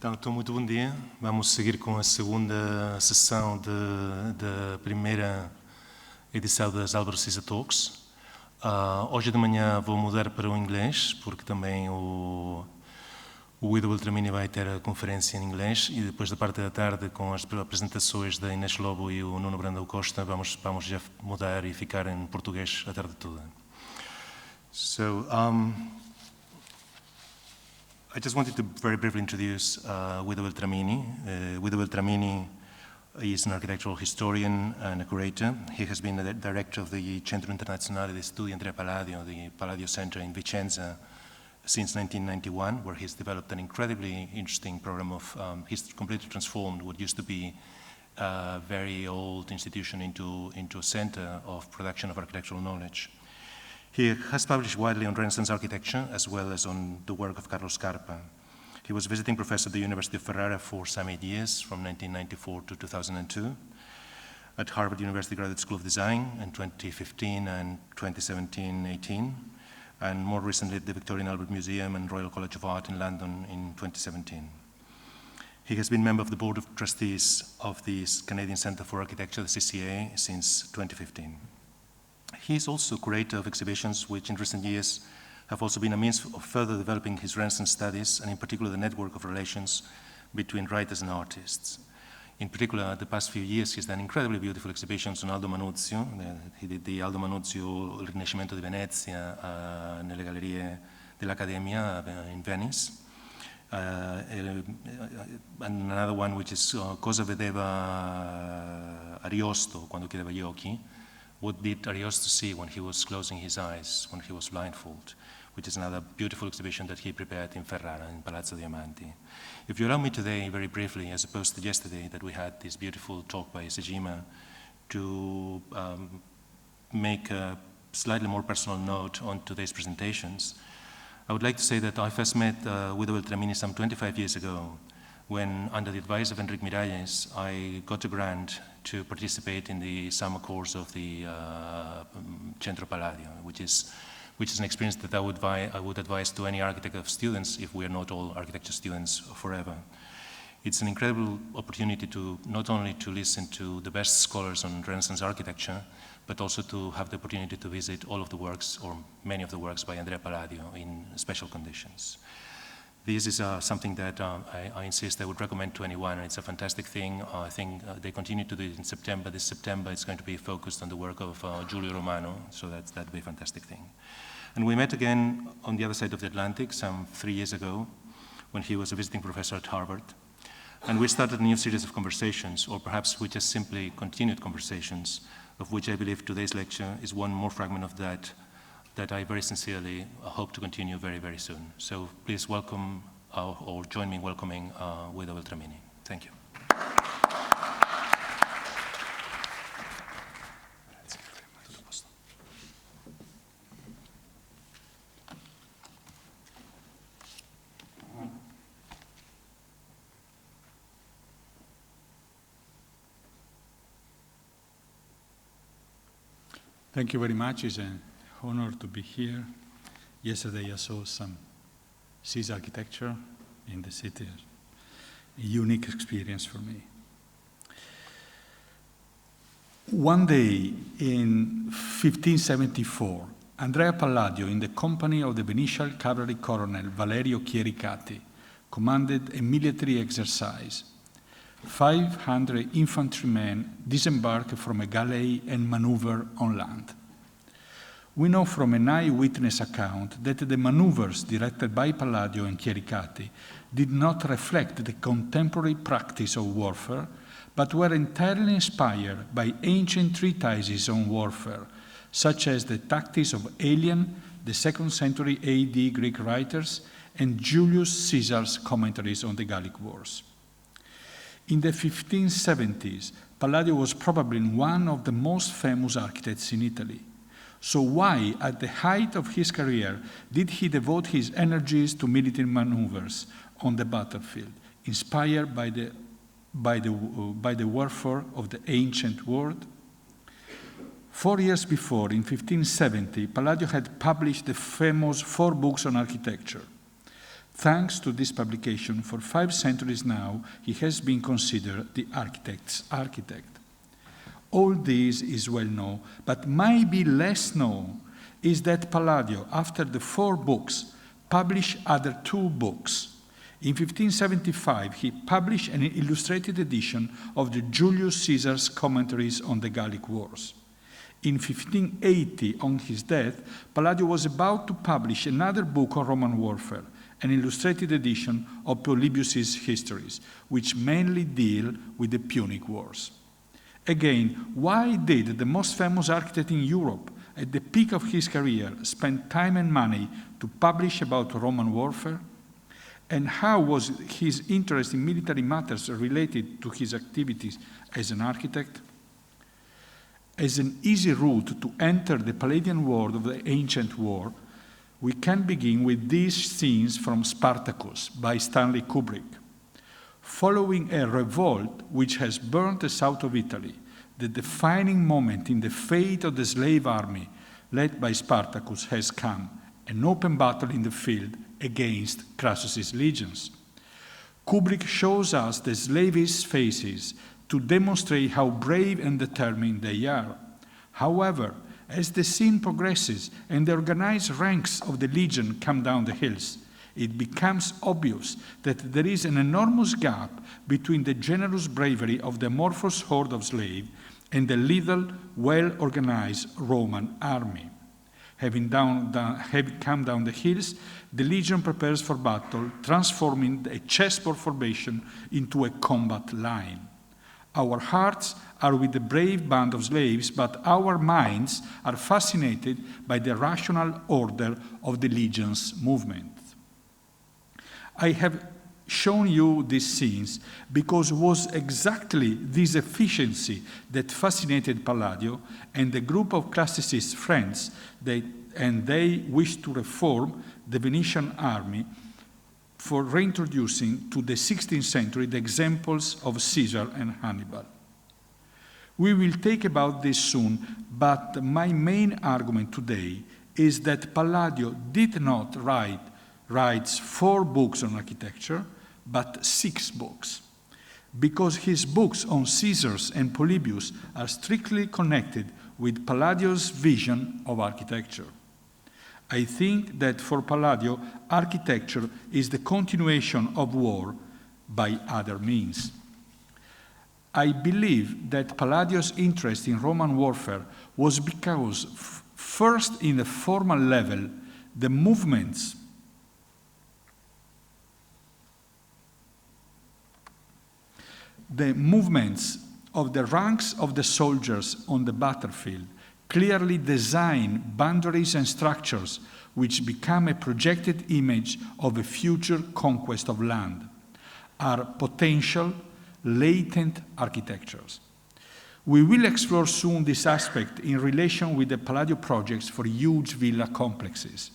Então, muito bom dia. Vamos seguir com a segunda sessão da primeira edição das Álvaro Siza Talks. Hoje de manhã vou mudar para o inglês, porque também o Guido Beltramini vai ter a conferência em inglês, e depois da parte da tarde, com as apresentações da Inês Lobo e o Nuno Brandão Costa, vamos já mudar e ficar em português a tarde toda. So, I just wanted to very briefly introduce Guido Beltramini. Guido Beltramini is an architectural historian and a curator. He has been the director of the Centro Internazionale di Studi Andrea Palladio, the Palladio Center in Vicenza, since 1991, where he's developed an incredibly interesting program of, he's completely transformed what used to be a very old institution into a center of production of architectural knowledge. He has published widely on Renaissance architecture as well as on the work of Carlo Scarpa. He was visiting professor at the University of Ferrara for some 8 years, from 1994 to 2002, at Harvard University Graduate School of Design in 2015 and 2017-18, and more recently at the Victoria and Albert Museum and Royal College of Art in London in 2017. He has been member of the Board of Trustees of the Canadian Centre for Architecture, the CCA, since 2015. He is also curator of exhibitions, which in recent years have also been a means of further developing his Renaissance studies, and in particular the network of relations between writers and artists. In particular, the past few years, he's done incredibly beautiful exhibitions on Aldo Manuzio. He did the Aldo Manuzio Il Rinascimento di Venezia nelle gallerie dell'Accademia in Venice. And another one which is Cosa vedeva Ariosto quando chiudeva gli occhi? What did Ariosto see when he was closing his eyes, when he was blindfolded, which is another beautiful exhibition that he prepared in Ferrara, in Palazzo Diamanti. If you allow me today, very briefly, as opposed to yesterday, that we had this beautiful talk by Sejima, to make a slightly more personal note on today's presentations, I would like to say that I first met Guido Beltramini some 25 years ago, when, under the advice of Enrique Miralles, I got a grant to participate in the summer course of the Centro Palladio, which is an experience that I would advise to any architect of students, if we are not all architecture students forever. It's an incredible opportunity to not only to listen to the best scholars on Renaissance architecture, but also to have the opportunity to visit all of the works, or many of the works by Andrea Palladio in special conditions. This is something that I insist I would recommend to anyone, and it's a fantastic thing. I think they continue to do it in September. This September it's going to be focused on the work of Giulio Romano, so that'd be a fantastic thing. And we met again on the other side of the Atlantic some 3 years ago, when he was a visiting professor at Harvard. And we started a new series of conversations, or perhaps we just simply continued conversations, of which I believe today's lecture is one more fragment of that I very sincerely hope to continue very, very soon. So please welcome, or join me in welcoming Guido Beltramini. Thank you. Thank you very much. It's an honor to be here. Yesterday I saw some Siza architecture in the city. A unique experience for me. One day in 1574, Andrea Palladio, in the company of the Venetian cavalry colonel Valerio Chiericati, commanded a military exercise. 500 infantrymen disembarked from a galley and maneuvered on land. We know from an eyewitness account that the maneuvers directed by Palladio and Chiericati did not reflect the contemporary practice of warfare, but were entirely inspired by ancient treatises on warfare, such as the Tactics of Aelian, the 2nd century AD Greek writers, and Julius Caesar's commentaries on the Gallic Wars. In the 1570s, Palladio was probably one of the most famous architects in Italy. So why, at the height of his career, did he devote his energies to military maneuvers on the battlefield, inspired by the warfare of the ancient world? 4 years before, in 1570, Palladio had published the famous 4 books on architecture. Thanks to this publication, for 5 centuries now, he has been considered the architect's architect. All this is well known, but maybe less known is that Palladio, after the 4 books, published other 2 books. In 1575, he published an illustrated edition of the Julius Caesar's commentaries on the Gallic Wars. In 1580, on his death, Palladio was about to publish another book on Roman warfare, an illustrated edition of Polybius's Histories, which mainly deal with the Punic Wars. Again, why did the most famous architect in Europe, at the peak of his career, spend time and money to publish about Roman warfare? And how was his interest in military matters related to his activities as an architect? As an easy route to enter the Palladian world of the ancient war, we can begin with these scenes from Spartacus by Stanley Kubrick. Following a revolt which has burned the south of Italy, the defining moment in the fate of the slave army led by Spartacus has come, an open battle in the field against Crassus's legions. Kubrick shows us the slaves' faces to demonstrate how brave and determined they are. However, as the scene progresses and the organized ranks of the legion come down the hills, it becomes obvious that there is an enormous gap between the generous bravery of the amorphous horde of slaves and the little, well-organized Roman army. Having come down the hills, the legion prepares for battle, transforming a chessboard formation into a combat line. Our hearts are with the brave band of slaves, but our minds are fascinated by the rational order of the legion's movement. I have shown you these scenes because it was exactly this efficiency that fascinated Palladio and the group of classicist friends, and they wished to reform the Venetian army for reintroducing to the 16th century the examples of Caesar and Hannibal. We will take about this soon, but my main argument today is that Palladio did not write 4 books on architecture, but 6 books, because his books on Caesars and Polybius are strictly connected with Palladio's vision of architecture. I think that for Palladio, architecture is the continuation of war by other means. I believe that Palladio's interest in Roman warfare was because, first in the formal level, the movements of the ranks of the soldiers on the battlefield clearly design boundaries and structures which become a projected image of a future conquest of land, are potential, latent architectures. We will explore soon this aspect in relation with the Palladio projects for huge villa complexes.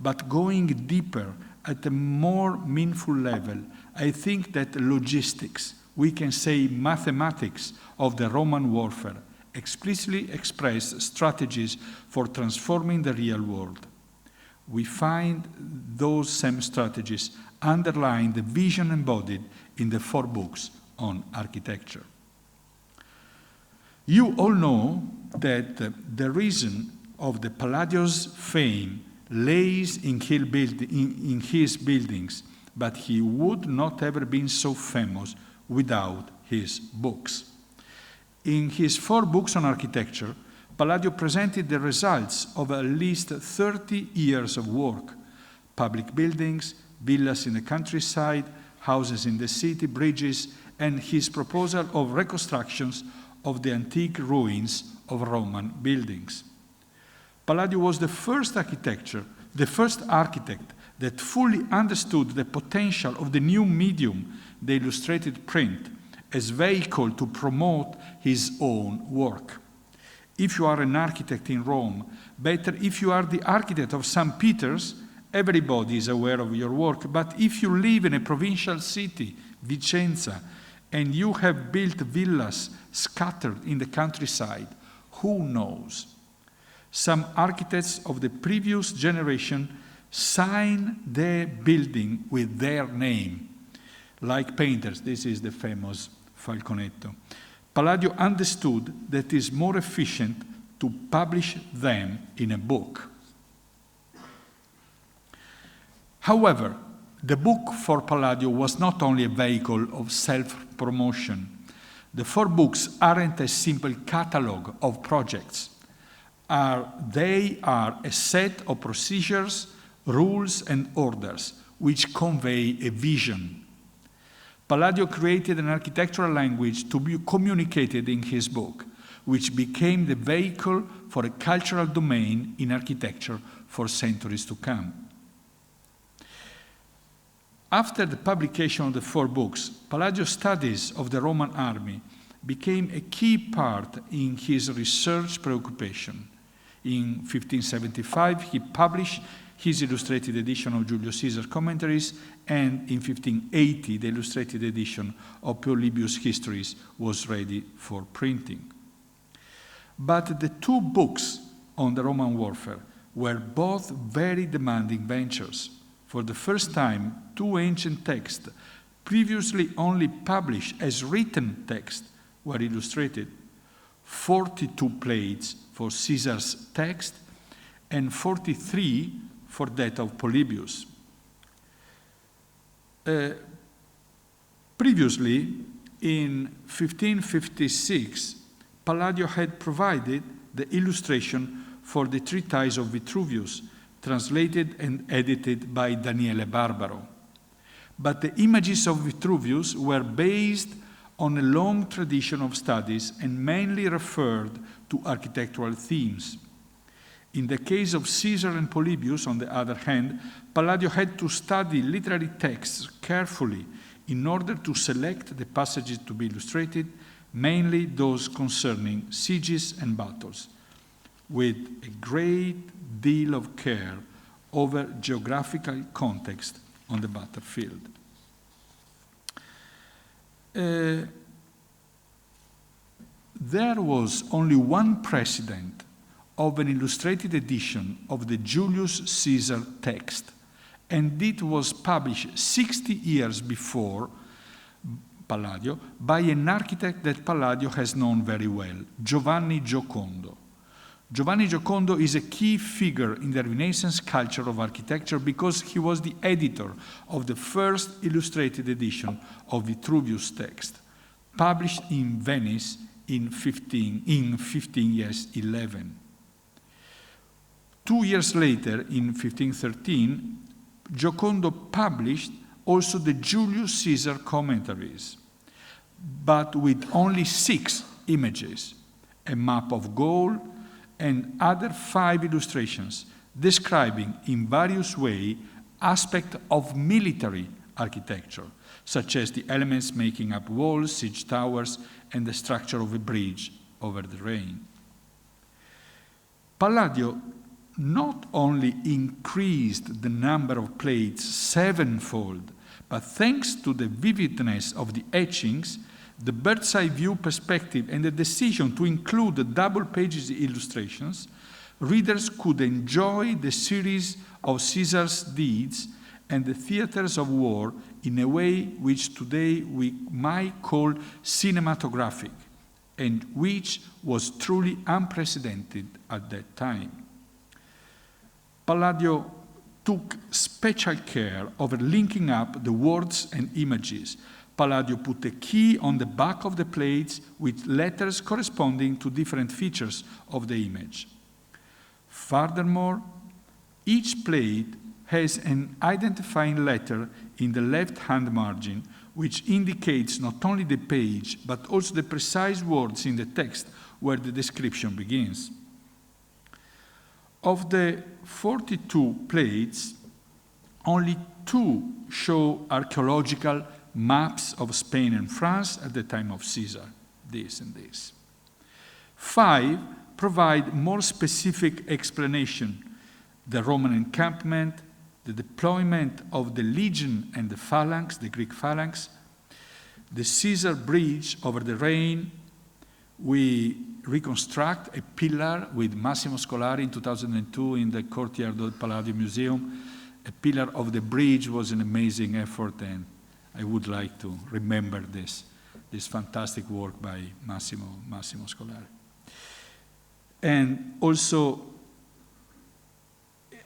But going deeper at a more meaningful level, I think that logistics, we can say mathematics of the Roman warfare, explicitly express strategies for transforming the real world. We find those same strategies underlying the vision embodied in the 4 books on architecture. You all know that the reason of the Palladio's fame lays in his buildings, but he would not ever been so famous without his books. In his 4 books on architecture, Palladio presented the results of at least 30 years of work: public buildings, villas in the countryside, houses in the city, bridges, and his proposal of reconstructions of the antique ruins of Roman buildings. Palladio was the first architect that fully understood the potential of the new medium, the illustrated print, as vehicle to promote his own work. If you are an architect in Rome, better if you are the architect of St. Peter's, everybody is aware of your work. But if you live in a provincial city, Vicenza, and you have built villas scattered in the countryside, who knows? Some architects of the previous generation sign the building with their name, like painters. This is the famous Falconetto. Palladio understood that it is more efficient to publish them in a book. However, the book for Palladio was not only a vehicle of self-promotion. The 4 books aren't a simple catalogue of projects. They are a set of procedures, rules, and orders which convey a vision. Palladio created an architectural language to be communicated in his book, which became the vehicle for a cultural domain in architecture for centuries to come. After the publication of the 4 books, Palladio's studies of the Roman army became a key part in his research preoccupation. In 1575, he published his illustrated edition of Julius Caesar's commentaries, and in 1580, the illustrated edition of Polybius' histories was ready for printing. But the 2 books on the Roman warfare were both very demanding ventures. For the first time, 2 ancient texts, previously only published as written text, were illustrated. 42 plates for Caesar's text and 43 for that of Polybius. Previously, in 1556, Palladio had provided the illustration for the treatise of Vitruvius, translated and edited by Daniele Barbaro. But the images of Vitruvius were based on a long tradition of studies and mainly referred to architectural themes. In the case of Caesar and Polybius, on the other hand, Palladio had to study literary texts carefully in order to select the passages to be illustrated, mainly those concerning sieges and battles, with a great deal of care over geographical context on the battlefield. There was only one precedent of an illustrated edition of the Julius Caesar text, and it was published 60 years before Palladio by an architect that Palladio has known very well, Giovanni Giocondo. Giovanni Giocondo is a key figure in the Renaissance culture of architecture because he was the editor of the first illustrated edition of Vitruvius' text, published in Venice in 1511. 2 years later, in 1513, Giocondo published also the Julius Caesar commentaries, but with only 6 images, a map of Gaul, and other 5 illustrations describing in various ways aspects of military architecture, such as the elements making up walls, siege towers, and the structure of a bridge over the Rhine. Palladio not only increased the number of plates 7-fold, but thanks to the vividness of the etchings, the bird's-eye view perspective, and the decision to include the double pages illustrations, readers could enjoy the series of Caesar's deeds and the theaters of war in a way which today we might call cinematographic, and which was truly unprecedented at that time. Palladio took special care over linking up the words and images. Palladio put a key on the back of the plates with letters corresponding to different features of the image. Furthermore, each plate has an identifying letter in the left-hand margin, which indicates not only the page, but also the precise words in the text where the description begins. Of the 42 plates, only 2 show archaeological maps of Spain and France at the time of Caesar, this and this. 5 provide more specific explanation: the Roman encampment, the deployment of the legion and the phalanx, the Greek phalanx, the Caesar bridge over the Rhine. We reconstruct a pillar with Massimo Scolari in 2002 in the courtyard of the Palladio Museum, A pillar of the bridge was an amazing effort, and I would like to remember this fantastic work by Massimo Scolari. And also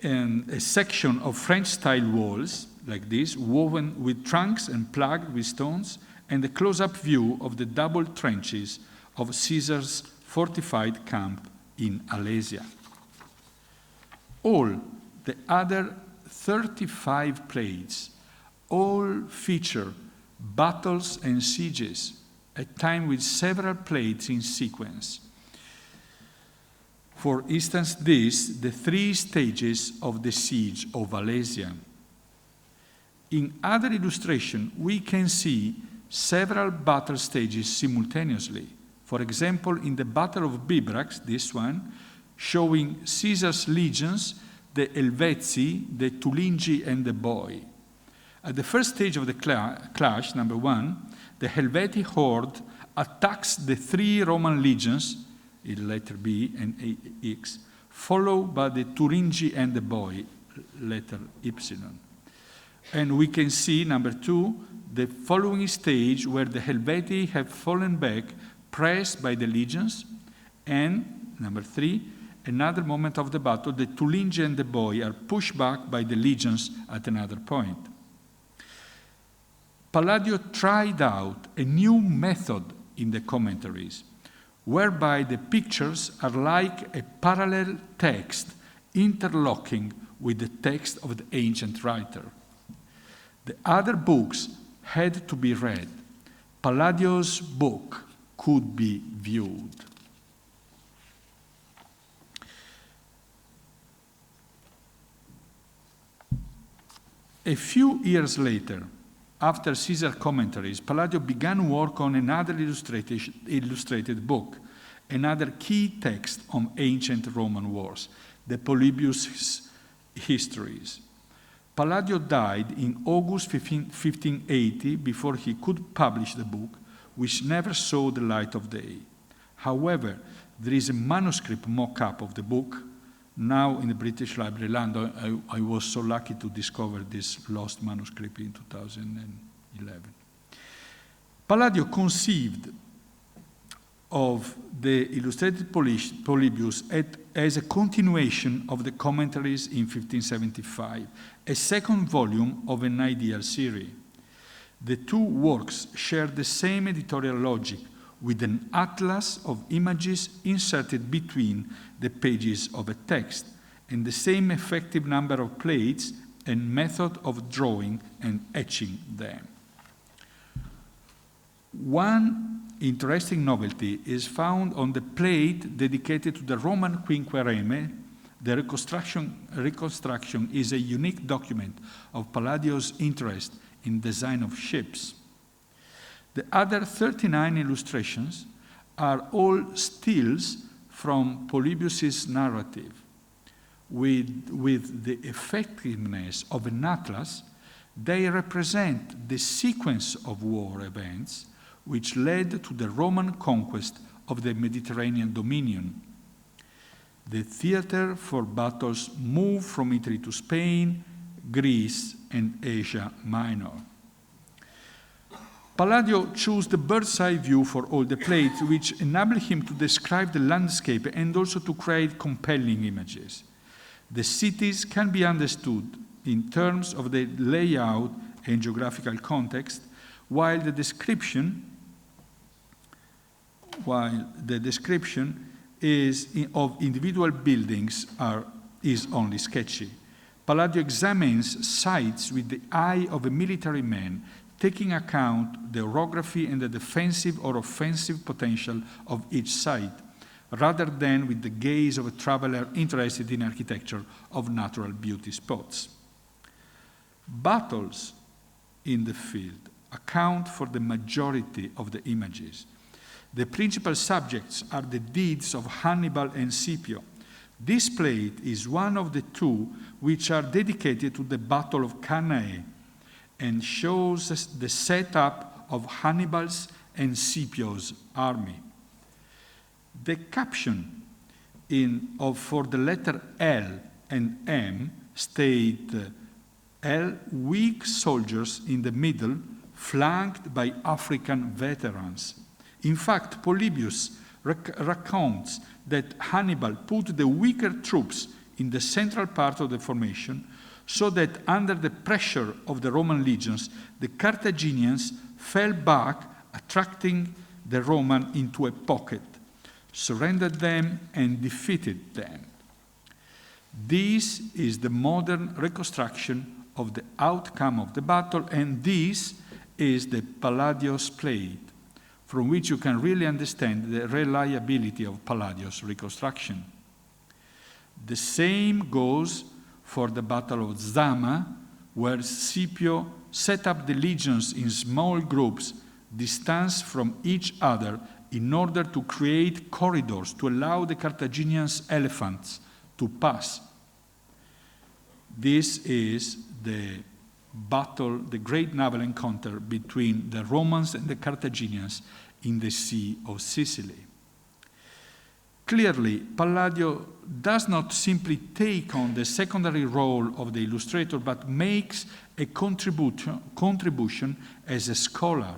a section of French-style walls, like this, woven with trunks and plugged with stones, and a close-up view of the double trenches of Caesar's fortified camp in Alesia. All the other 35 plates all feature battles and sieges, at times with several plates in sequence. For instance, the 3 stages of the siege of Alesia. In other illustration, we can see several battle stages simultaneously. For example, in the Battle of Bibrax, this one, showing Caesar's legions, the Helvetii, the Tulingi, and the Boii. At the first stage of the clash, number 1, the Helvetii horde attacks the 3 Roman legions, in letter B and X, followed by the Turingi and the Boii, letter Y. And we can see, number 2, the following stage where the Helvetii have fallen back, pressed by the legions, and, number 3, another moment of the battle, the Tulingi and the Boii are pushed back by the legions at another point. Palladio tried out a new method in the commentaries, whereby the pictures are like a parallel text interlocking with the text of the ancient writer. The other books had to be read. Palladio's book could be viewed. A few years later, after Caesar commentaries, Palladio began work on another illustrated book, another key text on ancient Roman wars, the Polybius Histories. Palladio died in August 1580 before he could publish the book, which never saw the light of day. However, there is a manuscript mock-up of the book now in the British Library London. I was so lucky to discover this lost manuscript in 2011. Palladio conceived of the illustrated Polybius as a continuation of the commentaries in 1575, a second volume of an ideal series. The 2 works share the same editorial logic, with an atlas of images inserted between the pages of a text, and the same effective number of plates and method of drawing and etching them. One interesting novelty is found on the plate dedicated to the Roman Quinquereme. The reconstruction is a unique document of Palladio's interest in design of ships. The other 39 illustrations are all stills from Polybius's narrative. With the effectiveness of an atlas, they represent the sequence of war events which led to the Roman conquest of the Mediterranean dominion. The theater for battles moved from Italy to Spain, Greece, and Asia Minor. Palladio chose the bird's-eye view for all the plates, which enabled him to describe the landscape and also to create compelling images. The cities can be understood in terms of the layout and geographical context, while the description of individual buildings is only sketchy. Palladio examines sites with the eye of a military man, taking account the orography and the defensive or offensive potential of each site, rather than with the gaze of a traveler interested in architecture of natural beauty spots. Battles in the field account for the majority of the images. The principal subjects are the deeds of Hannibal and Scipio. This plate is one of the 2 which are dedicated to the Battle of Cannae, and shows the setup of Hannibal's and Scipio's army. The caption for the letter L and M state weak soldiers in the middle, flanked by African veterans. In fact, Polybius recounts that Hannibal put the weaker troops in the central part of the formation, so that under the pressure of the Roman legions, the Carthaginians fell back, attracting the Roman into a pocket, surrendered them, and defeated them. This is the modern reconstruction of the outcome of the battle, and this is the Palladio's plate, from which you can really understand the reliability of Palladio's reconstruction. The same goes for the Battle of Zama, where Scipio set up the legions in small groups, distanced from each other, in order to create corridors to allow the Carthaginians' elephants to pass. This is the battle, the great naval encounter between the Romans and the Carthaginians in the Sea of Sicily. Clearly, Palladio does not simply take on the secondary role of the illustrator, but makes a contribution as a scholar,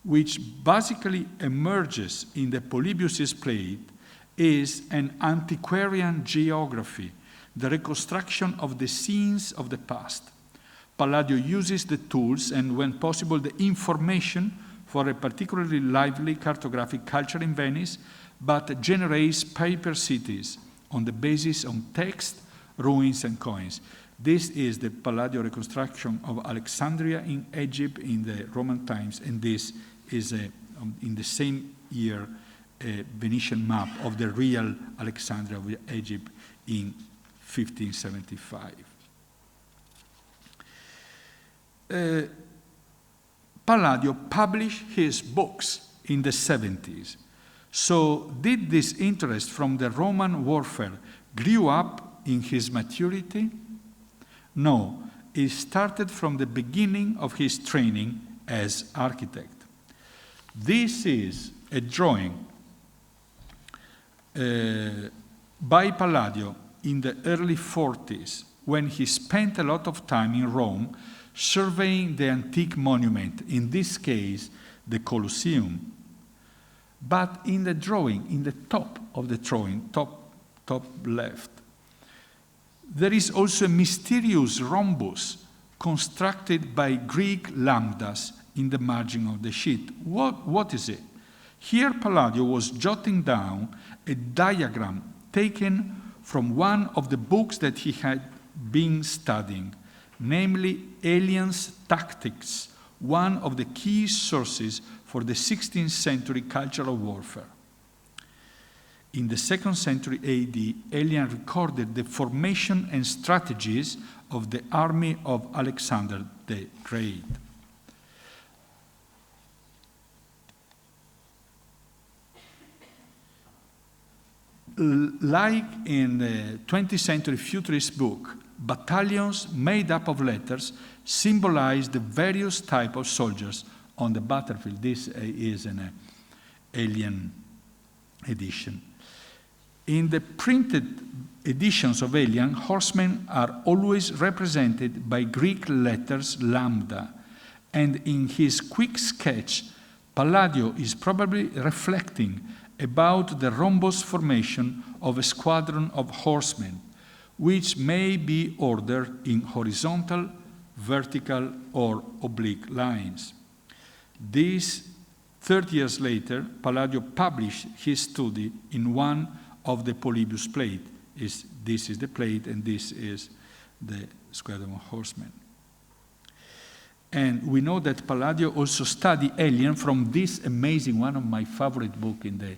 which basically emerges in the Polybius's plate is an antiquarian geography, the reconstruction of the scenes of the past. Palladio uses the tools and, when possible, the information for a particularly lively cartographic culture in Venice, but generates paper cities on the basis of text, ruins, and coins. This is the Palladio reconstruction of Alexandria in Egypt in the Roman times, and this is in the same year a Venetian map of the real Alexandria of Egypt in 1575. Palladio published his books in the 70s. So did this interest from the Roman warfare grew up in his maturity? No, it started from the beginning of his training as architect. This is a drawing by Palladio in the early 40s, when he spent a lot of time in Rome surveying the antique monument, in this case, the Colosseum. But in the drawing, in the top of the drawing, top left, there is also a mysterious rhombus constructed by Greek lambdas in the margin of the sheet. What is it? Here Palladio was jotting down a diagram taken from one of the books that he had been studying, namely Aelian's Tactics, one of the key sources for the 16th century cultural warfare. In the 2nd century AD, Aelian recorded the formation and strategies of the army of Alexander the Great. Like in the 20th century futurist book, battalions made up of letters symbolize the various types of soldiers on the battlefield. This is an Aelian edition. In the printed editions of Aelian, horsemen are always represented by Greek letters lambda, and in his quick sketch, Palladio is probably reflecting about the rhombus formation of a squadron of horsemen, which may be ordered in horizontal, vertical, or oblique lines. This, 30 years later, Palladio published his study in one of the Polybius plate. This is the plate, and this is the squadron of horsemen. And we know that Palladio also studied Aelian from this amazing, one of my favorite books in the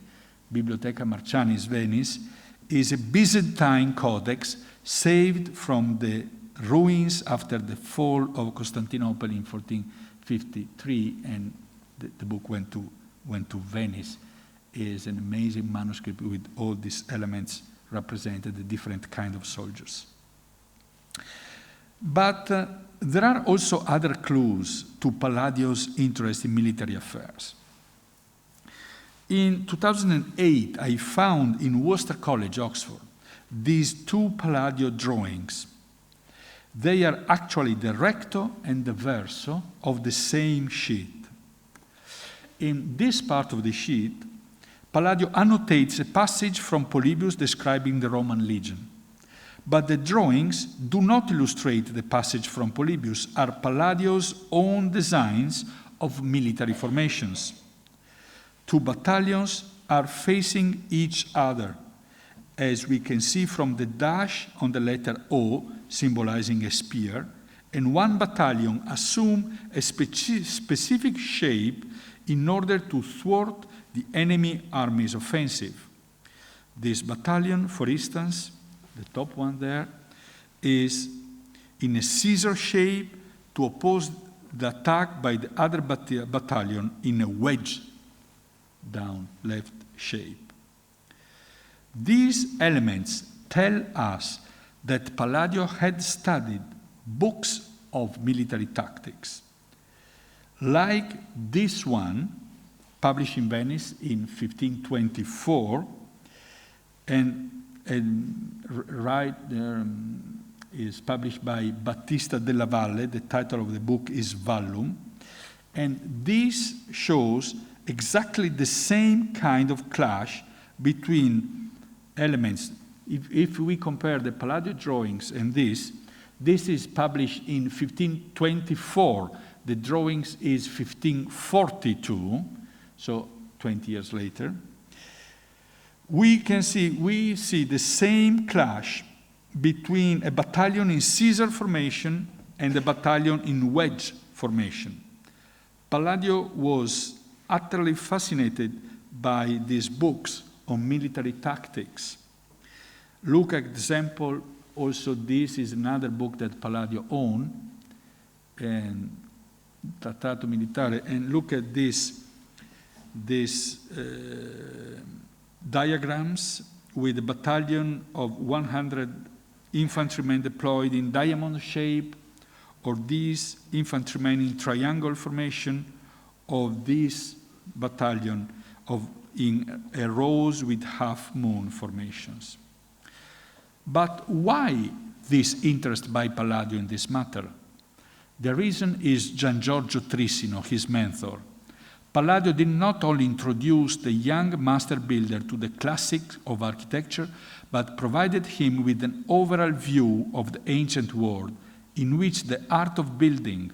Biblioteca Marciani's Venice, is a Byzantine codex saved from the ruins after the fall of Constantinople in 1453, and the book went to Venice. It is an amazing manuscript with all these elements represented, the different kind of soldiers. But there are also other clues to Palladio's interest in military affairs. In 2008, I found in Worcester College, Oxford, these two Palladio drawings. They are actually the recto and the verso of the same sheet. In this part of the sheet, Palladio annotates a passage from Polybius describing the Roman legion. But the drawings do not illustrate the passage from Polybius, are Palladio's own designs of military formations. Two battalions are facing each other, as we can see from the dash on the letter O, symbolizing a spear, and one battalion assumes a specific shape in order to thwart the enemy army's offensive. This battalion, for instance, the top one there, is in a scissor shape to oppose the attack by the other battalion in a wedge down left shape. These elements tell us that Palladio had studied books of military tactics, like this one, published in Venice in 1524, and right there is published by Battista della Valle. The title of the book is Vallum, and this shows exactly the same kind of clash between elements. If we compare the Palladio drawings and this is published in 1524. The drawings is 1542, so 20 years later. We see the same clash between a battalion in scissor formation and a battalion in wedge formation. Palladio was utterly fascinated by these books on military tactics. Look at example, also this is another book that Palladio owned, and Trattato Militare, and look at this diagrams with a battalion of 100 infantrymen deployed in diamond shape, or these infantrymen in triangle formation, or this battalion in a rose with half-moon formations. But why this interest by Palladio in this matter? The reason is Gian Giorgio Trissino, his mentor. Palladio did not only introduce the young master builder to the classics of architecture, but provided him with an overall view of the ancient world in which the art of building,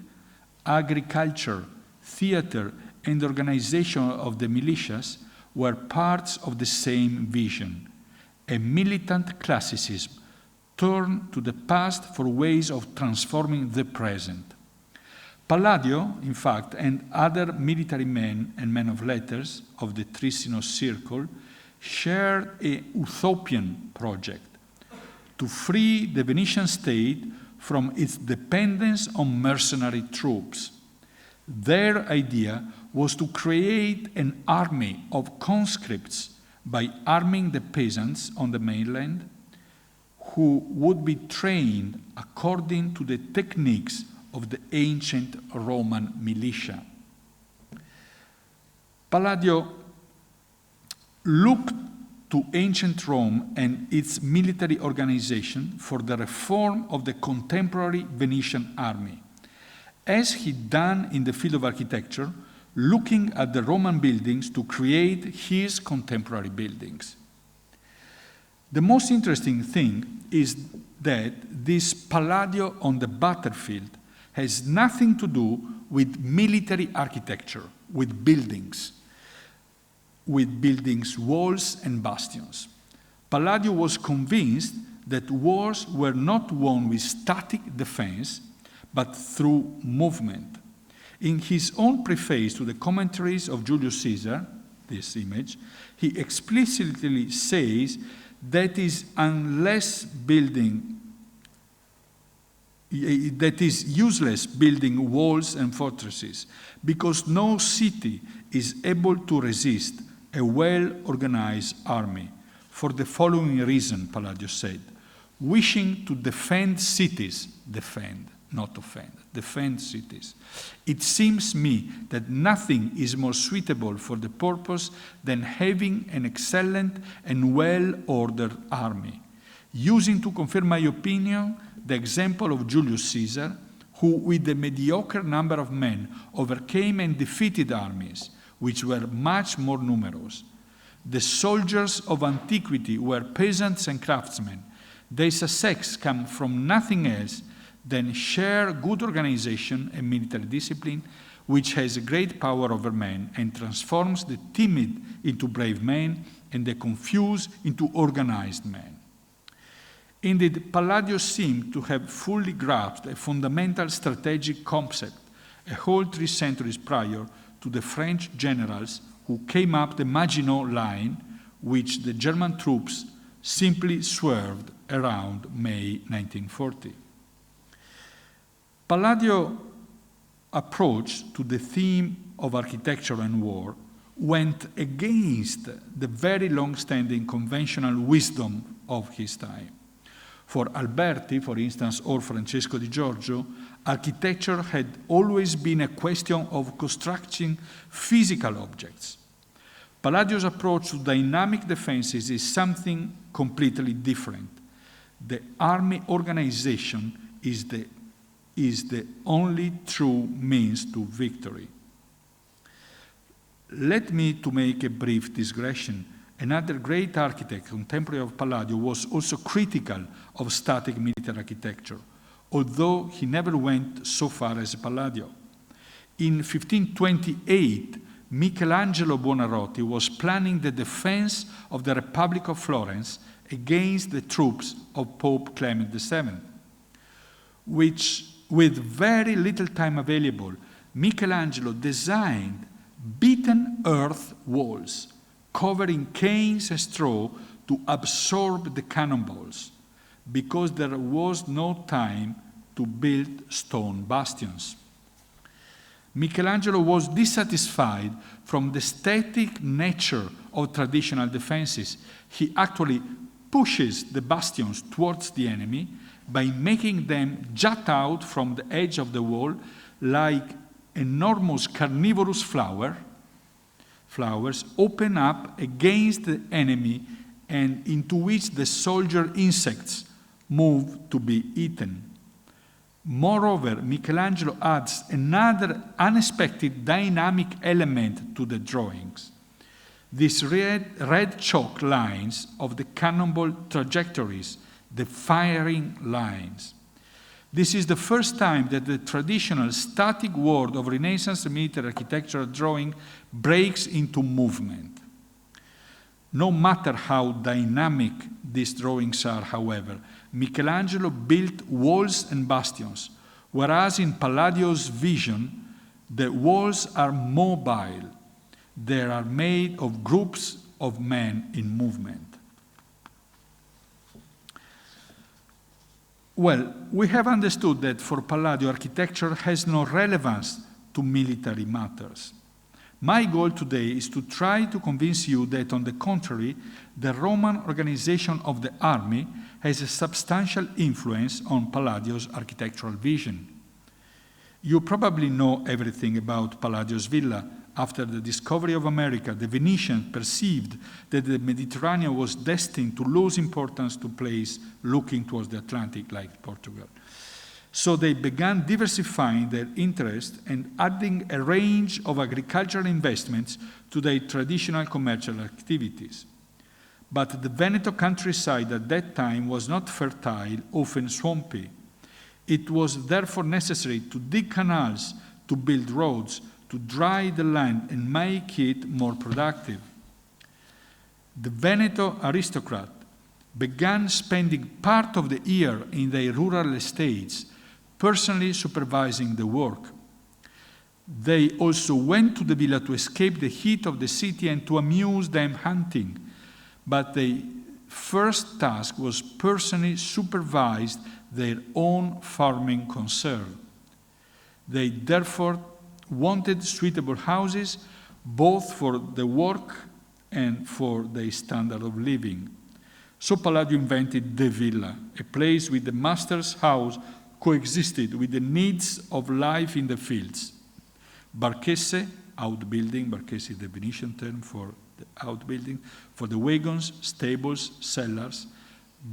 agriculture, theater, and organization of the militias were parts of the same vision, a militant classicism turned to the past for ways of transforming the present. Palladio, in fact, and other military men and men of letters of the Trissino circle shared a utopian project to free the Venetian state from its dependence on mercenary troops. Their idea was to create an army of conscripts by arming the peasants on the mainland, who would be trained according to the techniques of the ancient Roman militia. Palladio looked to ancient Rome and its military organization for the reform of the contemporary Venetian army, as he'd done in the field of architecture, looking at the Roman buildings to create his contemporary buildings. The most interesting thing is that this Palladio on the battlefield has nothing to do with military architecture, with buildings, walls and bastions. Palladio was convinced that wars were not won with static defense, but through movement. In his own preface to the commentaries of Julius Caesar, this image, he explicitly says that is useless building walls and fortresses, because no city is able to resist a well-organized army. For the following reason, Palladio said, wishing to defend cities, defend, not offend, defend cities. It seems me that nothing is more suitable for the purpose than having an excellent and well-ordered army, using to confirm my opinion the example of Julius Caesar, who with a mediocre number of men overcame and defeated armies, which were much more numerous. The soldiers of antiquity were peasants and craftsmen. Their success came from nothing else than sheer good organization and military discipline, which has a great power over men and transforms the timid into brave men and the confused into organized men. Indeed, Palladio seemed to have fully grasped a fundamental strategic concept a whole 3 centuries prior to the French generals who came up the Maginot Line, which the German troops simply swerved around May 1940. Palladio's approach to the theme of architecture and war went against the very long-standing conventional wisdom of his time. For Alberti, for instance, or Francesco Di Giorgio, architecture had always been a question of constructing physical objects. Palladio's approach to dynamic defenses is something completely different. The army organization is the only true means to victory. Let me to make a brief digression. Another great architect, contemporary of Palladio, was also critical of static military architecture, although he never went so far as Palladio. In 1528, Michelangelo Buonarroti was planning the defense of the Republic of Florence against the troops of Pope Clement VII, which, with very little time available, Michelangelo designed beaten earth walls, covering canes and straw to absorb the cannonballs, because there was no time to build stone bastions. Michelangelo was dissatisfied from the static nature of traditional defenses. He actually pushes the bastions towards the enemy by making them jut out from the edge of the wall like enormous carnivorous flowers open up against the enemy and into which the soldier insects move to be eaten. Moreover, Michelangelo adds another unexpected dynamic element to the drawings. These red chalk lines of the cannonball trajectories, the firing lines. This is the first time that the traditional static world of Renaissance military architectural drawing breaks into movement. No matter how dynamic these drawings are, however, Michelangelo built walls and bastions, whereas in Palladio's vision, the walls are mobile. They are made of groups of men in movement. Well, we have understood that for Palladio, architecture has no relevance to military matters. My goal today is to try to convince you that, on the contrary, the Roman organization of the army has a substantial influence on Palladio's architectural vision. You probably know everything about Palladio's villa. After the discovery of America, the Venetians perceived that the Mediterranean was destined to lose importance to places looking towards the Atlantic, like Portugal. So they began diversifying their interest and adding a range of agricultural investments to their traditional commercial activities. But the Veneto countryside at that time was not fertile, often swampy. It was therefore necessary to dig canals, to build roads, to dry the land and make it more productive. The Veneto aristocrat began spending part of the year in their rural estates, personally supervising the work. They also went to the villa to escape the heat of the city and to amuse them hunting, but their first task was personally supervise their own farming concern. They therefore wanted suitable houses, both for the work and for their standard of living. So Palladio invented the villa, a place with the master's house coexisted with the needs of life in the fields. Barchesse, outbuilding, barchesse is the Venetian term for the outbuilding, for the wagons, stables, cellars,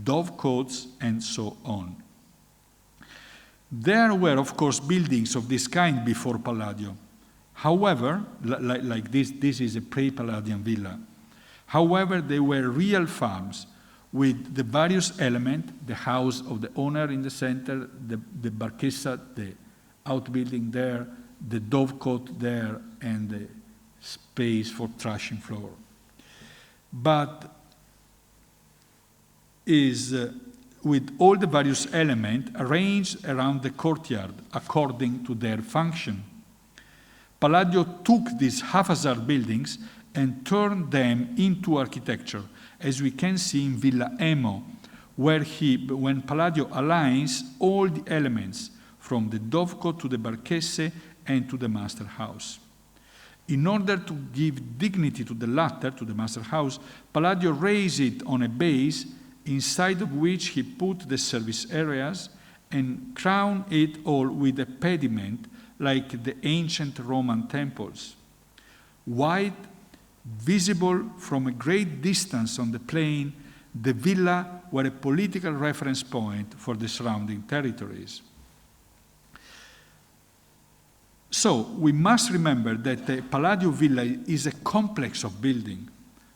dovecotes, and so on. There were, of course, buildings of this kind before Palladio. However, like this is a pre-Palladian villa. However, they were real farms with the various elements, the house of the owner in the center, the barchessa, the outbuilding there, the dovecote there, and the space for thrashing floor. But is with all the various elements arranged around the courtyard according to their function. Palladio took these haphazard buildings and turned them into architecture, as we can see in Villa Emo, when Palladio aligns all the elements from the dovecote to the barchesse and to the master house. In order to give dignity to the latter, to the master house, Palladio raised it on a base inside of which he put the service areas and crowned it all with a pediment like the ancient Roman temples. White, visible from a great distance on the plain, the villa were a political reference point for the surrounding territories. So we must remember that the Palladio villa is a complex of building,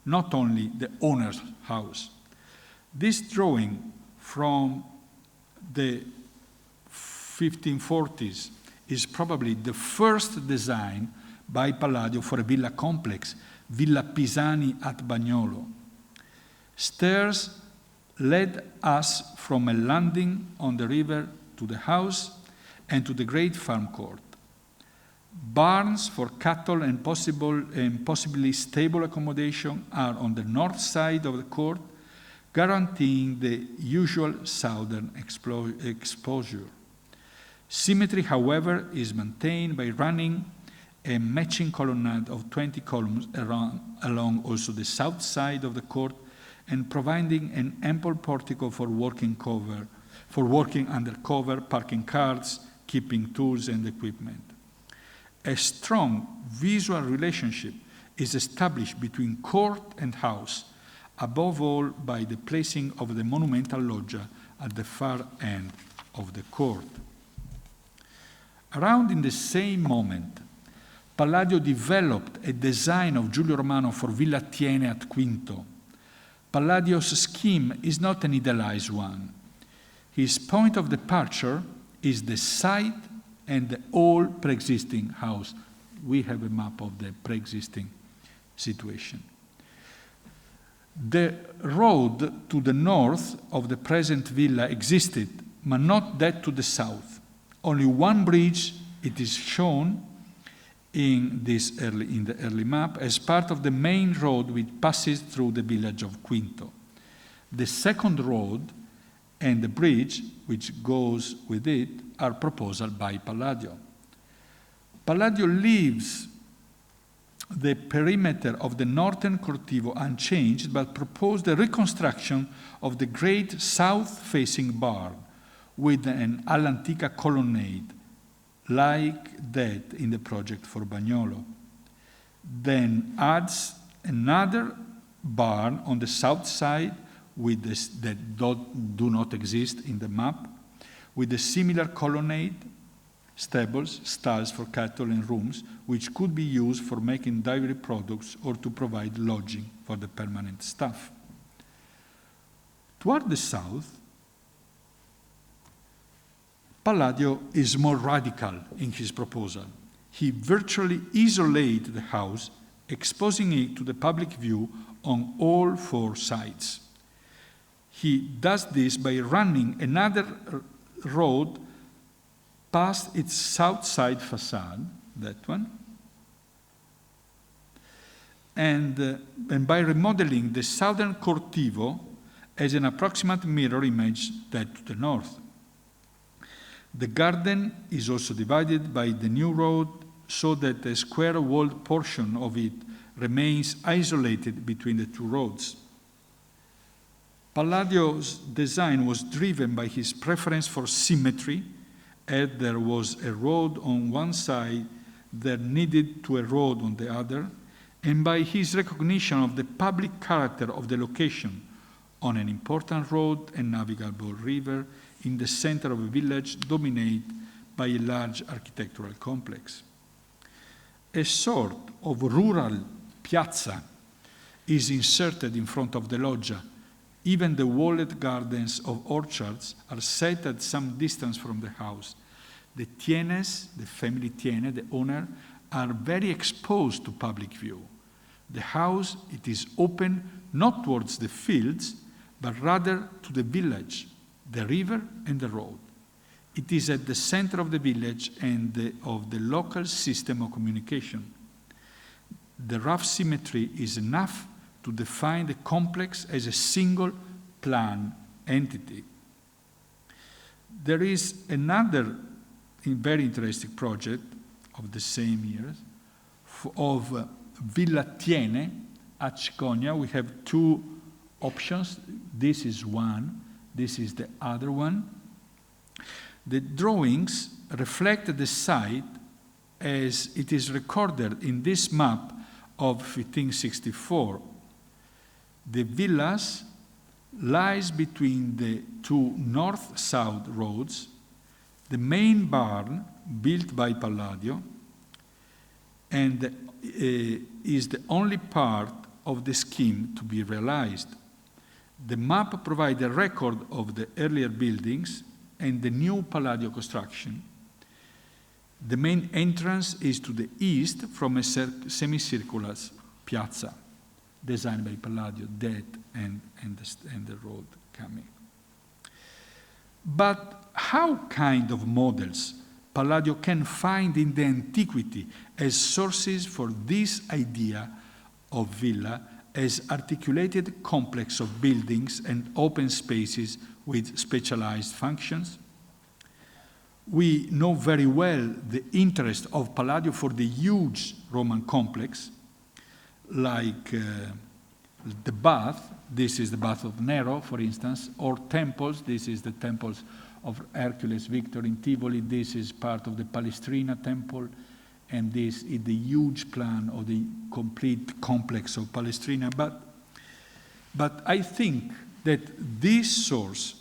not only the owner's house. This drawing from the 1540s is probably the first design by Palladio for a villa complex, Villa Pisani at Bagnolo. Stairs led us from a landing on the river to the house and to the great farm court. Barns for cattle and possibly stable accommodation are on the north side of the court, guaranteeing the usual southern exposure. Symmetry, however, is maintained by running a matching colonnade of 20 columns along also the south side of the court and providing an ample portico for working under cover, parking cars, keeping tools and equipment. A strong visual relationship is established between court and house, above all by the placing of the monumental loggia at the far end of the court. Around in the same moment, Palladio developed a design of Giulio Romano for Villa Tiene at Quinto. Palladio's scheme is not an idealized one. His point of departure is the site and the old pre-existing house. We have a map of the pre-existing situation. The road to the north of the present villa existed, but not that to the south. Only one bridge, it is shown in the early map, as part of the main road which passes through the village of Quinto. The second road and the bridge which goes with it are proposed by Palladio. Palladio leaves the perimeter of the northern cortivo unchanged, but proposed the reconstruction of the great south-facing barn with an all'antica colonnade, like that in the project for Bagnolo. Then adds another barn on the south side with this, that do not exist in the map, with a similar colonnade, stables, stalls for cattle and rooms, which could be used for making dairy products or to provide lodging for the permanent staff. Toward the south, Palladio is more radical in his proposal. He virtually isolates the house, exposing it to the public view on all four sides. He does this by running another road past its south side facade, that one, and by remodeling the southern cortivo as an approximate mirror image that to the north. The garden is also divided by the new road so that a square-walled portion of it remains isolated between the two roads. Palladio's design was driven by his preference for symmetry, as there was a road on one side that needed to a road on the other, and by his recognition of the public character of the location on an important road and navigable river in the center of a village dominated by a large architectural complex. A sort of rural piazza is inserted in front of the loggia. Even the walled gardens of orchards are set at some distance from the house. The tienes, the family tiene, the owner, are very exposed to public view. The house, it is open not towards the fields, but rather to the village, the river and the road. It is at the center of the village and of the local system of communication. The rough symmetry is enough to define the complex as a single plan entity. There is another very interesting project of the same years of Villa Tiene at Cicogna. We have two options. This is one, this is the other one. The drawings reflect the site as it is recorded in this map of 1564. The villas lies between the two north-south roads. The main barn, built by Palladio, and is the only part of the scheme to be realized. The map provides a record of the earlier buildings and the new Palladio construction. The main entrance is to the east from a semicircular piazza, designed by Palladio, that and the road coming. But how kind of models Palladio can find in the antiquity as sources for this idea of villa as articulated complex of buildings and open spaces with specialized functions? We know very well the interest of Palladio for the huge Roman complex, like the bath. This is the bath of Nero, for instance, or temples. This is the temples of Hercules Victor in Tivoli. This is part of the Palestrina temple, and this is the huge plan of the complete complex of Palestrina. But I think that this source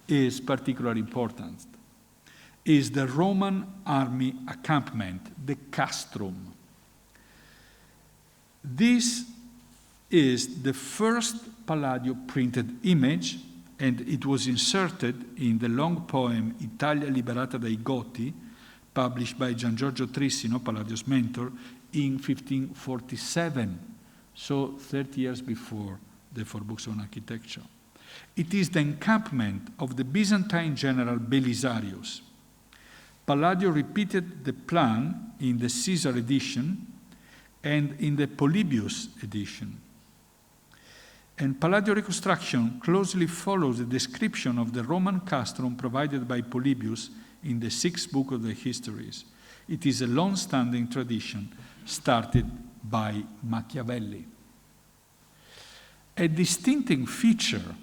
is particularly important, is the Roman army encampment, the castrum. This is the first Palladio printed image, and it was inserted in the long poem Italia liberata dai Goti, published by Gian Giorgio Trissino, Palladio's mentor, in 1547, so 30 years before the 4 books on architecture. It is the encampment of the Byzantine general Belisarius. Palladio repeated the plan in the Caesar edition and in the Polybius edition. And Palladio reconstruction closely follows the description of the Roman castrum provided by Polybius in the 6th book of the Histories. It is a long-standing tradition started by Machiavelli. A distinctive feature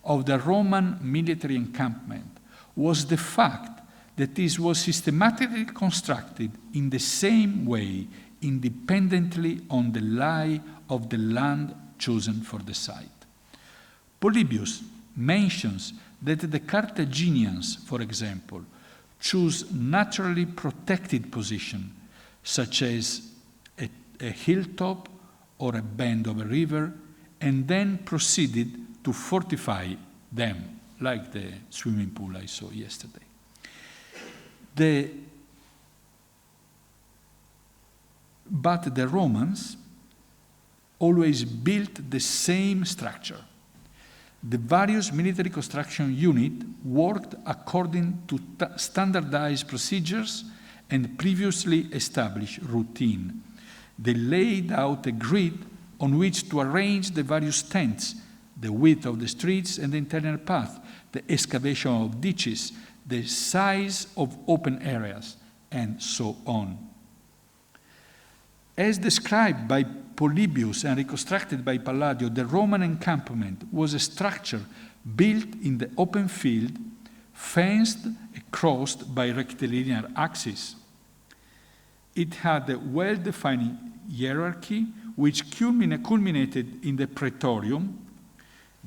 of the Roman military encampment was the fact that this was systematically constructed in the same way, independently on the lie of the land chosen for the site. Polybius mentions that the Carthaginians, for example, choose naturally protected position, such as a hilltop or a bend of a river, and then proceeded to fortify them, like the swimming pool I saw yesterday. But the Romans always built the same structure. The various military construction units worked according to standardized procedures and previously established routine. They laid out a grid on which to arrange the various tents, the width of the streets and the internal path, the excavation of ditches, the size of open areas, and so on. As described by Polybius and reconstructed by Palladio, the Roman encampment was a structure built in the open field, fenced and crossed by rectilinear axes. It had a well-defined hierarchy which culminated in the praetorium,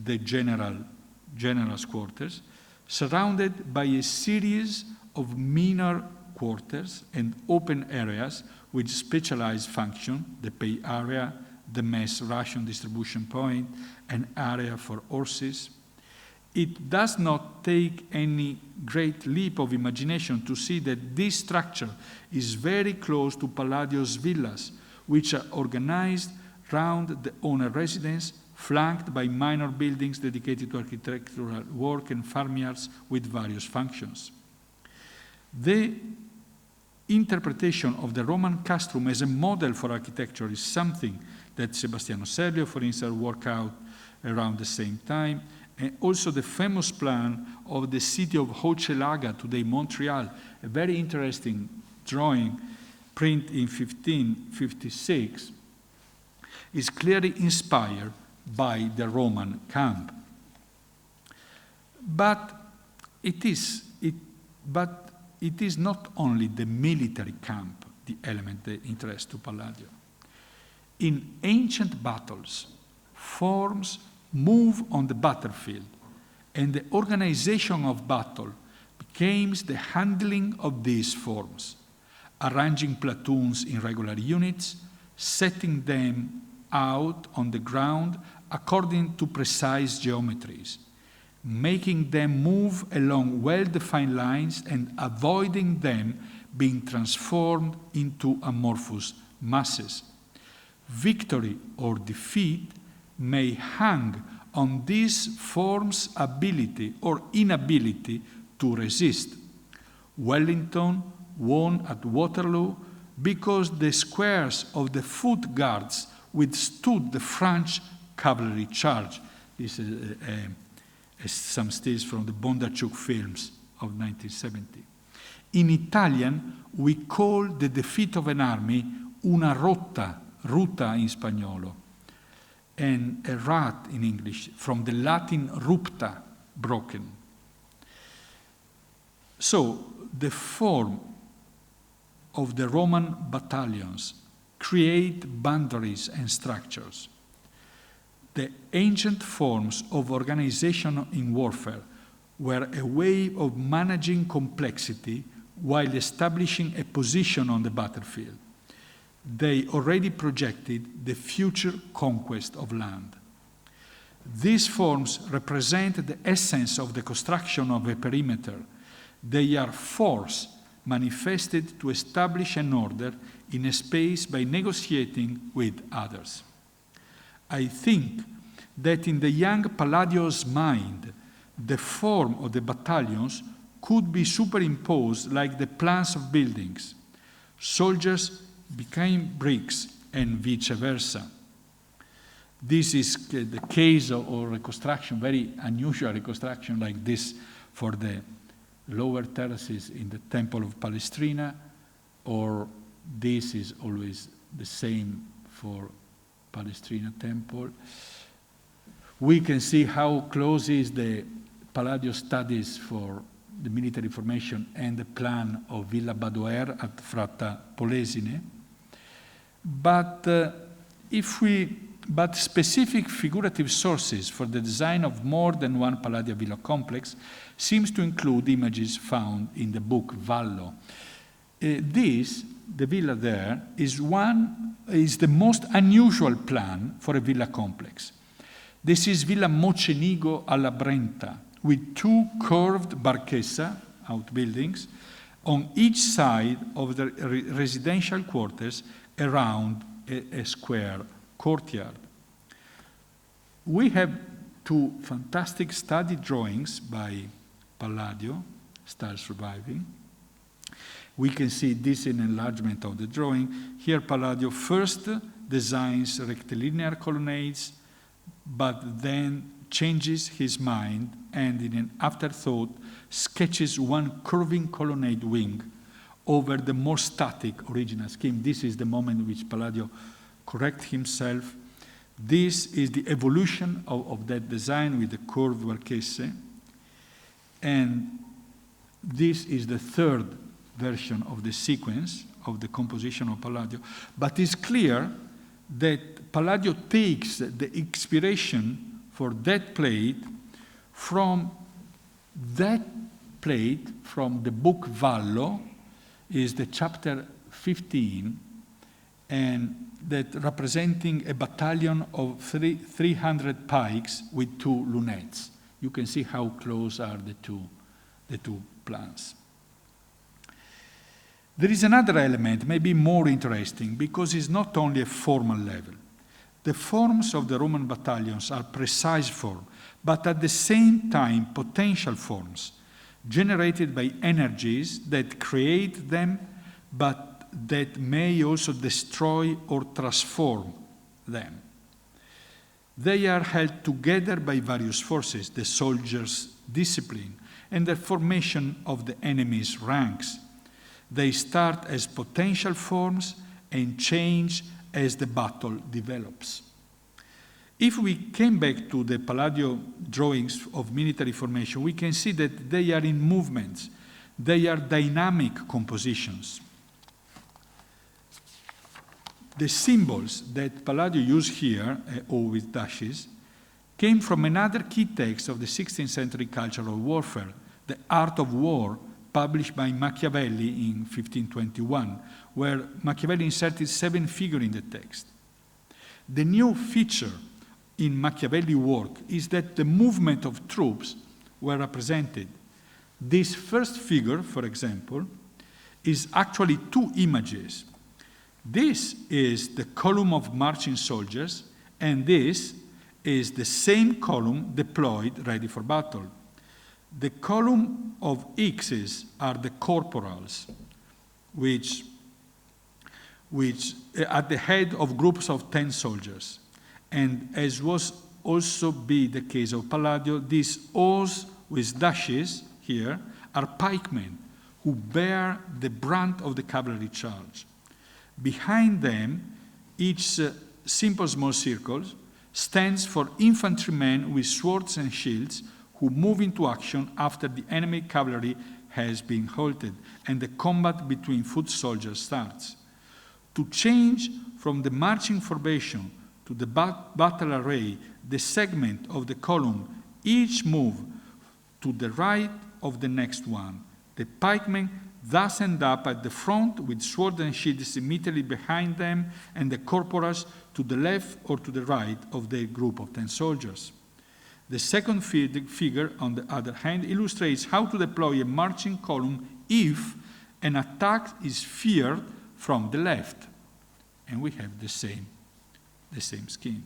the general's quarters, surrounded by a series of minor quarters and open areas with specialized function, the pay area, the mess ration distribution point, an area for horses. It does not take any great leap of imagination to see that this structure is very close to Palladio's villas, which are organized round the owner residence, flanked by minor buildings dedicated to architectural work and farmyards with various functions. The interpretation of the Roman castrum as a model for architecture is something that Sebastiano Serlio, for instance, worked out around the same time, and also the famous plan of the city of Hochelaga, today Montreal, a very interesting drawing, print in 1556, is clearly inspired by the Roman camp. But it is not only the military camp, the element that interests to Palladio. In ancient battles, forms move on the battlefield, and the organization of battle became the handling of these forms, arranging platoons in regular units, setting them out on the ground according to precise geometries, making them move along well-defined lines and avoiding them being transformed into amorphous masses. Victory or defeat may hang on this form's ability or inability to resist. Wellington won at Waterloo because the squares of the foot guards withstood the French cavalry charge. This is some stills from the Bondarchuk films of 1970. In Italian, we call the defeat of an army una rotta, ruta in Spagnolo, and a rat in English, from the Latin rupta, broken. So, the form of the Roman battalions create boundaries and structures. The ancient forms of organization in warfare were a way of managing complexity while establishing a position on the battlefield. They already projected the future conquest of land. These forms represent the essence of the construction of a perimeter. They are force manifested to establish an order in a space by negotiating with others. I think that in the young Palladio's mind, the form of the battalions could be superimposed like the plans of buildings. Soldiers became bricks and vice versa. This is the case of reconstruction, very unusual reconstruction like this for the lower terraces in the Temple of Palestrina, or this is always the same for Palestrina Temple. We can see how close is the Palladio studies for the military formation and the plan of Villa Badoer at Fratta Polesine. But specific figurative sources for the design of more than one Palladio villa complex seems to include images found in the book Vallo. The villa there, is the most unusual plan for a villa complex. This is Villa Mocenigo alla Brenta, with two curved barchessa, outbuildings, on each side of the residential quarters around a square courtyard. We have two fantastic study drawings by Palladio, still surviving. We can see this in enlargement of the drawing. Here Palladio first designs rectilinear colonnades, but then changes his mind and in an afterthought sketches one curving colonnade wing over the more static original scheme. This is the moment in which Palladio corrects himself. This is the evolution of that design with the curved barchesse. And this is the third version of the sequence of the composition of Palladio. But it's clear that Palladio takes the inspiration for that plate from That plate from the book Vallo is the chapter 15, and that representing a battalion of 300 pikes with 2 lunettes. You can see how close are the two plans. There is another element, maybe more interesting, because it's not only a formal level. The forms of the Roman battalions are precise form, but at the same time potential forms, generated by energies that create them, but that may also destroy or transform them. They are held together by various forces, the soldiers' discipline, and the formation of the enemy's ranks. They start as potential forms and change as the battle develops. If we came back to the Palladio drawings of military formation, we can see that they are in movements. They are dynamic compositions. The symbols that Palladio used here, or with dashes, came from another key text of the 16th century cultural warfare, The Art of War, published by Machiavelli in 1521, where Machiavelli inserted 7 figures in the text. The new feature in Machiavelli's work is that the movement of troops were represented. This first figure, for example, is actually 2 images. This is the column of marching soldiers, and this is the same column deployed ready for battle. The column of X's are the corporals, which at the head of groups of 10 soldiers. And as was also be the case of Palladio, these O's with dashes here are pikemen who bear the brunt of the cavalry charge. Behind them, each simple small circle stands for infantrymen with swords and shields who move into action after the enemy cavalry has been halted and the combat between foot soldiers starts. To change from the marching formation to the battle array, the segment of the column each move to the right of the next one. The pikemen thus end up at the front with sword and shields immediately behind them, and the corporals to the left or to the right of their group of 10 soldiers. The second figure, on the other hand, illustrates how to deploy a marching column if an attack is feared from the left. And we have the same scheme.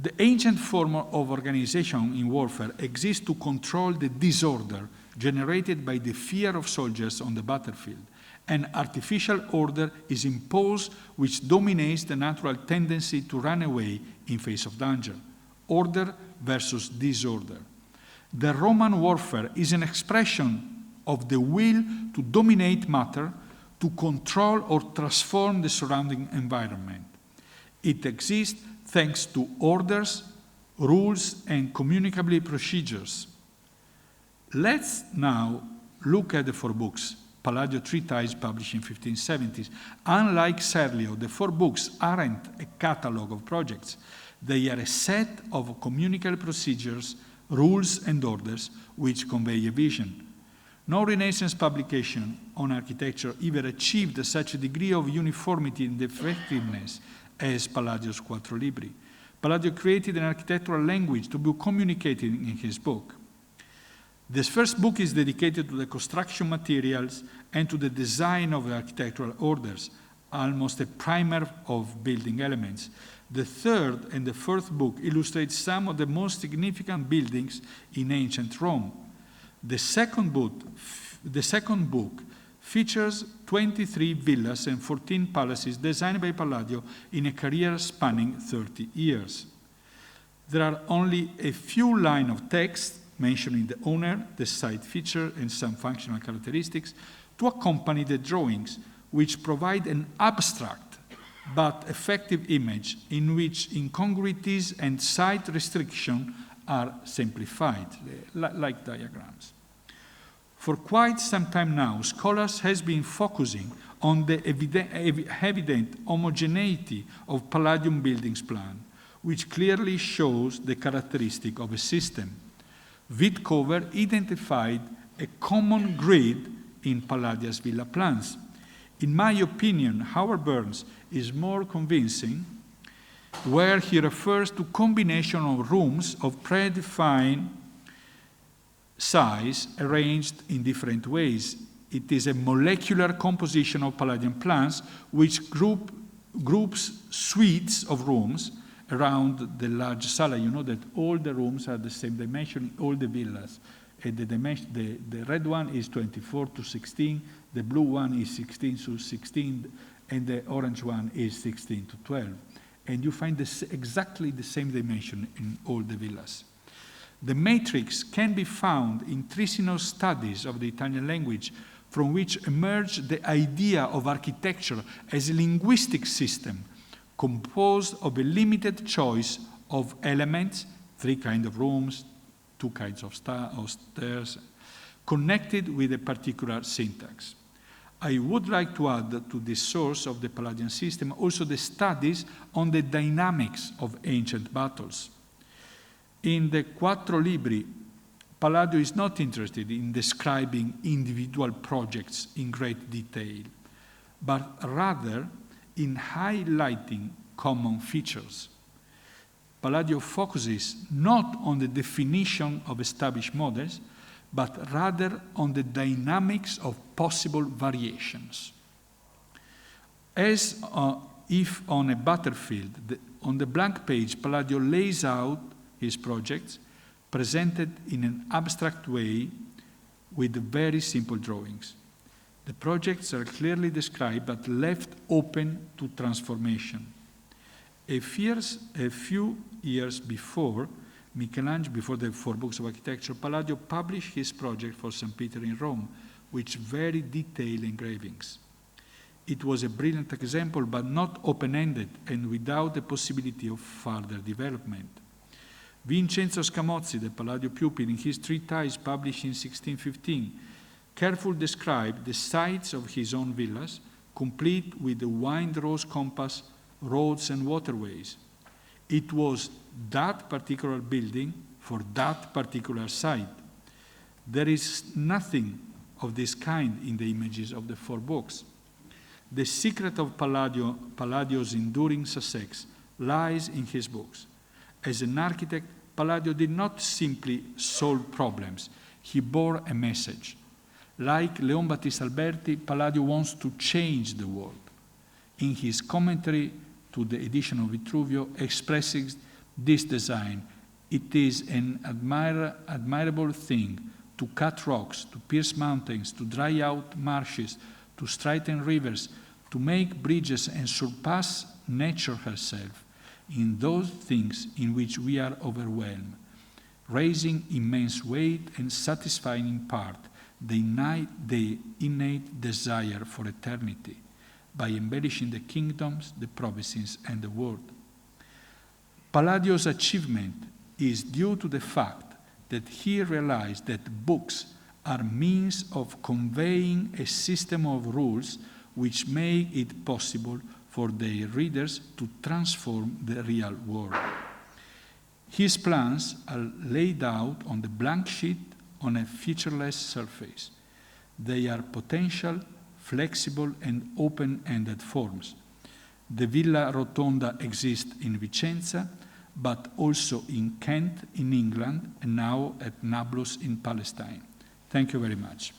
The ancient form of organization in warfare exists to control the disorder generated by the fear of soldiers on the battlefield. An artificial order is imposed which dominates the natural tendency to run away in face of danger. Order versus disorder. The Roman warfare is an expression of the will to dominate matter, to control or transform the surrounding environment. It exists thanks to orders, rules, and communicable procedures. Let's now look at the 4 books. Palladio treatise published in 1570s. Unlike Serlio, the 4 books aren't a catalogue of projects. They are a set of communicable procedures, rules, and orders which convey a vision. No Renaissance publication on architecture ever achieved such a degree of uniformity and effectiveness as Palladio's Quattro Libri. Palladio created an architectural language to be communicated in his book. This first book is dedicated to the construction materials and to the design of the architectural orders, almost a primer of building elements. The third and the fourth book illustrate some of the most significant buildings in ancient Rome. The second book features 23 villas and 14 palaces designed by Palladio in a career spanning 30 years. There are only a few lines of text mentioning the owner, the site feature, and some functional characteristics to accompany the drawings, which provide an abstract but effective image in which incongruities and site restriction are simplified, like diagrams. For quite some time now, scholars have been focusing on the evident homogeneity of Palladian buildings plan, which clearly shows the characteristic of a system. Wittcover identified a common grid in Palladia's villa plans. In my opinion, Howard Burns is more convincing, where he refers to combination of rooms of predefined size arranged in different ways. It is a molecular composition of Palladian plans which groups suites of rooms around the large sala. You know that all the rooms are the same dimension in all the villas. And the red one is 24 to 16, the blue one is 16 to 16, and the orange one is 16 to 12. And you find exactly the same dimension in all the villas. The matrix can be found in Trissino's studies of the Italian language, from which emerged the idea of architecture as a linguistic system composed of a limited choice of elements, 3 kinds of rooms, 2 kinds of stairs, connected with a particular syntax. I would like to add to this source of the Palladian system also the studies on the dynamics of ancient battles. In the Quattro Libri, Palladio is not interested in describing individual projects in great detail, but rather in highlighting common features. Palladio focuses not on the definition of established models, but rather on the dynamics of possible variations. As if on a battlefield, on the blank page, Palladio lays out his projects, presented in an abstract way with very simple drawings. The projects are clearly described but left open to transformation. A few years before, Michelangelo, before the 4 books of architecture, Palladio published his project for St. Peter in Rome, with very detailed engravings. It was a brilliant example, but not open-ended and without the possibility of further development. Vincenzo Scamozzi, the Palladio pupil, in his treatise published in 1615, carefully described the sites of his own villas, complete with the wind-rose compass, roads and waterways. It was that particular building for that particular site. There is nothing of this kind in the images of the 4 books. The secret of Palladio's enduring success lies in his books. As an architect, Palladio did not simply solve problems, he bore a message. Like Leon Battista Alberti, Palladio wants to change the world. In his commentary to the edition of Vitruvio, expressing this design, it is an admirable thing to cut rocks, to pierce mountains, to dry out marshes, to straighten rivers, to make bridges and surpass nature herself in those things in which we are overwhelmed, raising immense weight and satisfying in part the innate desire for eternity by embellishing the kingdoms, the provinces, and the world. Palladio's achievement is due to the fact that he realized that books are means of conveying a system of rules which make it possible for their readers to transform the real world. His plans are laid out on the blank sheet on a featureless surface. They are potential, flexible, and open-ended forms. The Villa Rotonda exists in Vicenza, but also in Kent in England, and now at Nablus in Palestine. Thank you very much.